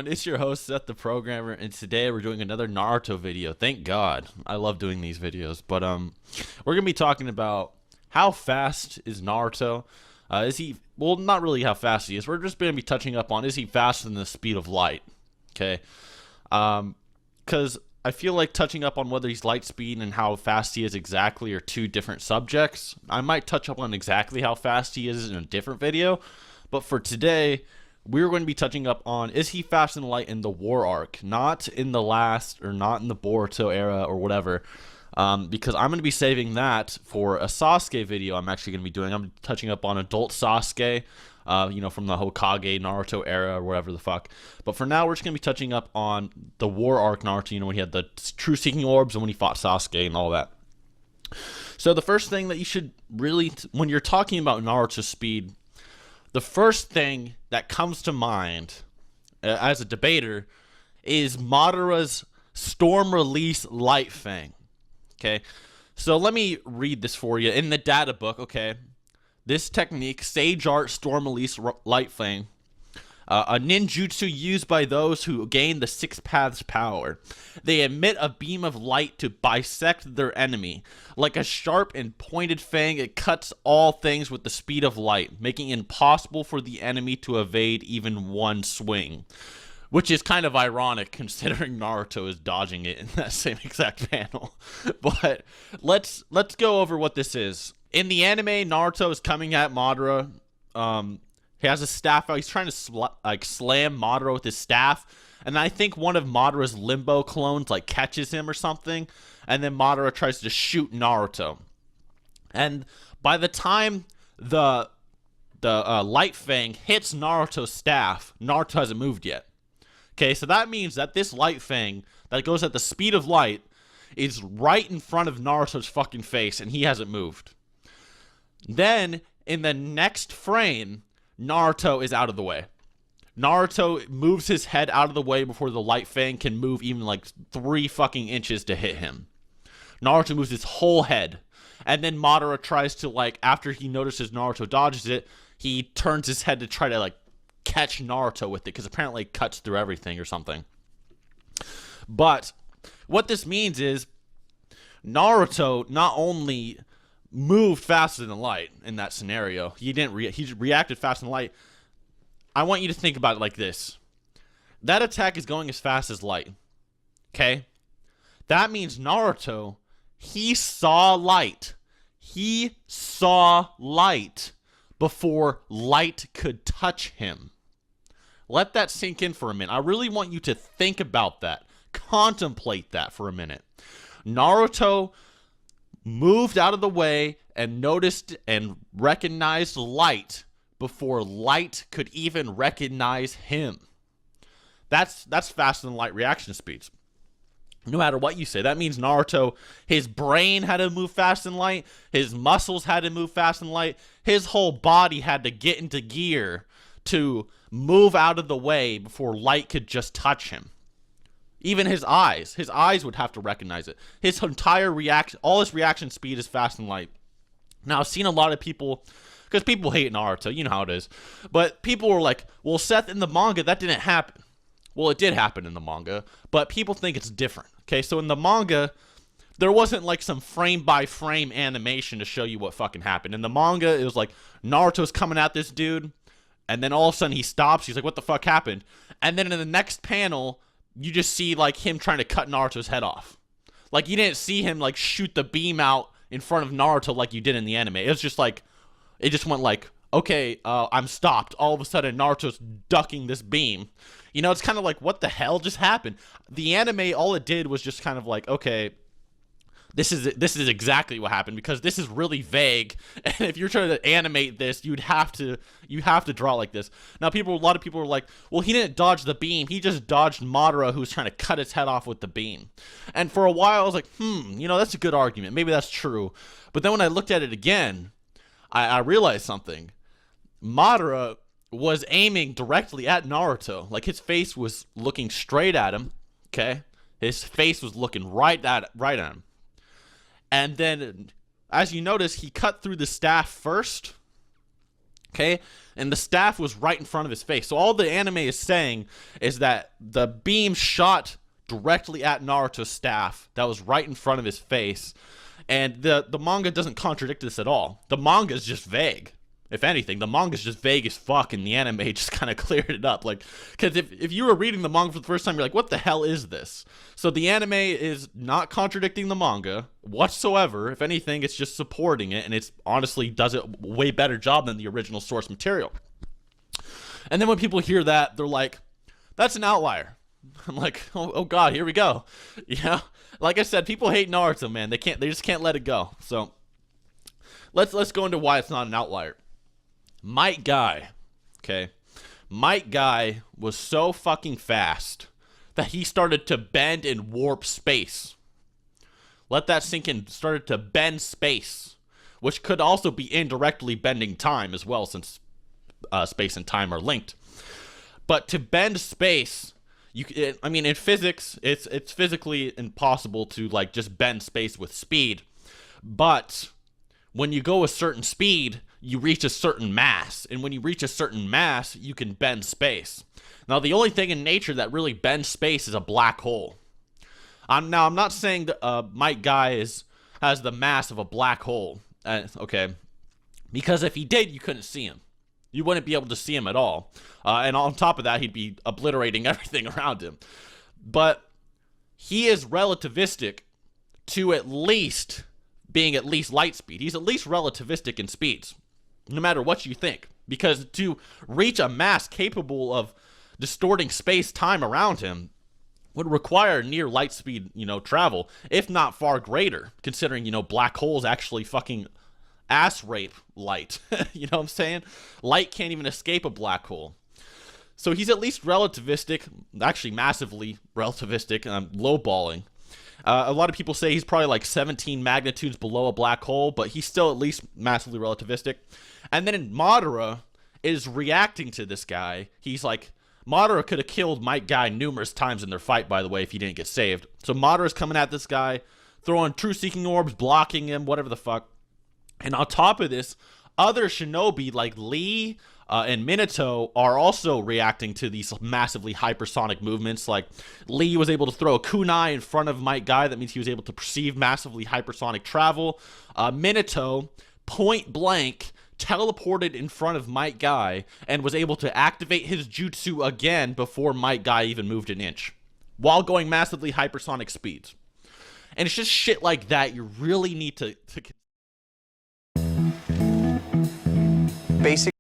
everyone, it's your host Seth the Programmer, and today we're doing another Naruto video. Thank God. I love doing these videos. But we're gonna be talking about how fast is Naruto. Is he, well, not really how fast he is. We're just gonna be touching up on, is he faster than the speed of light? Okay. Because I feel like touching up on whether he's light speed and how fast he is exactly are two different subjects. I might touch up on exactly how fast he is in a different video, but for today, we're going to be touching up on, is he faster than light in the war arc, not in the last, or not in the Boruto era or whatever, because I'm going to be saving that for a Sasuke video I'm actually going to be doing. I'm touching up on adult Sasuke, you know, from the Hokage Naruto era or whatever the fuck. But for now, we're just going to be touching up on the war arc Naruto, you know, when he had the true seeking orbs and when he fought Sasuke and all that. So the first thing that you should really, when you're talking about Naruto's speed, the first thing that comes to mind as a debater is Madara's Storm Release Light Fang. Okay, so let me read this for you. In the data book, okay, this technique, Sage Art Storm Release Light Fang, a ninjutsu used by those who gain the Six Paths power. They emit a beam of light to bisect their enemy. Like a sharp and pointed fang, it cuts all things with the speed of light, making it impossible for the enemy to evade even one swing. Which is kind of ironic considering Naruto is dodging it in that same exact panel. But let's go over what this is. In the anime, Naruto is coming at Madara. He has a staff out. He's trying to slam Madara with his staff. And I think one of Madara's limbo clones catches him or something. And then Madara tries to shoot Naruto. And by the time the Light Fang hits Naruto's staff, Naruto hasn't moved yet. Okay, so that means that this Light Fang that goes at the speed of light is right in front of Naruto's fucking face, and he hasn't moved. Then, in the next frame, Naruto is out of the way. Naruto moves his head out of the way before the Light Fang can move even 3 fucking inches to hit him. Naruto moves his whole head. And then Madara tries to, after he notices Naruto dodges it, he turns his head to try to, catch Naruto with it, because apparently it cuts through everything or something. But what this means is Naruto not only moved faster than light in that scenario, he reacted faster than light. I want you to think about it like this. That attack is going as fast as light. Okay? That means Naruto, he saw light. He saw light before light could touch him. Let that sink in for a minute. I really want you to think about that. Contemplate that for a minute. Naruto moved out of the way and noticed and recognized light before light could even recognize him. That's faster than light reaction speeds. No matter what you say, that means Naruto, his brain had to move fast than light, his muscles had to move fast than light, his whole body had to get into gear to move out of the way before light could just touch him. Even his eyes would have to recognize it. His entire reaction, all his reaction speed is fast than light. Now, I've seen a lot of people, because people hate Naruto, you know how it is, but people were like, well, Seth, in the manga, that didn't happen. Well, it did happen in the manga, but people think it's different. Okay, so in the manga, there wasn't some frame-by-frame animation to show you what fucking happened. In the manga, it was Naruto's coming at this dude, and then all of a sudden he stops. He's like, what the fuck happened? And then in the next panel, you just see him trying to cut Naruto's head off. You didn't see him shoot the beam out in front of Naruto like you did in the anime. It was just it just went okay, I'm stopped. All of a sudden, Naruto's ducking this beam. You know, it's kind of what the hell just happened? The anime, all it did was just kind of okay, this is exactly what happened, because this is really vague. And if you're trying to animate this, you have to draw like this. Now, a lot of people are like, well, he didn't dodge the beam. He just dodged Madara, who was trying to cut his head off with the beam. And for a while, I was like, you know, that's a good argument. Maybe that's true. But then when I looked at it again, I realized something. Madara was aiming directly at Naruto. His face was looking straight at him, okay? His face was looking right at him. And then, as you notice, he cut through the staff first, Okay, and the staff was right in front of his face. So all the anime is saying is that the beam shot directly at Naruto's staff that was right in front of his face. And the manga doesn't contradict this at all. The manga is just vague. If anything, the manga is just vague as fuck, and the anime just kind of cleared it up. Like, because if you were reading the manga for the first time, you're like, what the hell is this? So the anime is not contradicting the manga whatsoever. If anything, it's just supporting it, and it's honestly does it a way better job than the original source material. And then when people hear that, they're like, that's an outlier. I'm like, oh god, here we go. Yeah, like I said, people hate Naruto, man. They just can't let it go. So let's go into why it's not an outlier. Might Guy, okay? Might Guy was so fucking fast that he started to bend and warp space. Let that sink in. Started to bend space, which could also be indirectly bending time as well, since space and time are linked. But to bend space, I mean, in physics, it's physically impossible to like just bend space with speed. But when you go a certain speed, you reach a certain mass, and when you reach a certain mass, you can bend space. Now, the only thing in nature that really bends space is a black hole. I'm not saying that Might Guy has the mass of a black hole, okay? Because if he did, you couldn't see him. You wouldn't be able to see him at all. And on top of that, he'd be obliterating everything around him. But he is relativistic to at least being at least light speed. He's at least relativistic in speeds, no matter what you think. Because to reach a mass capable of distorting space-time around him would require near light speed, travel, if not far greater, considering, black holes actually fucking ass rape light. You know what I'm saying? Light can't even escape a black hole. So he's at least relativistic, actually massively relativistic, lowballing. A lot of people say he's probably like 17 magnitudes below a black hole, but he's still at least massively relativistic. And then Madara is reacting to this guy. He's like, Madara could have killed Might Guy numerous times in their fight, by the way, if he didn't get saved. So Madara's coming at this guy, throwing true-seeking orbs, blocking him, whatever the fuck. And on top of this, other shinobi like Lee and Minato are also reacting to these massively hypersonic movements. Like, Lee was able to throw a kunai in front of Might Guy. That means he was able to perceive massively hypersonic travel. Minato, point blank, teleported in front of Might Guy and was able to activate his jutsu again before Might Guy even moved an inch, while going massively hypersonic speeds. And it's just shit like that you really need to basic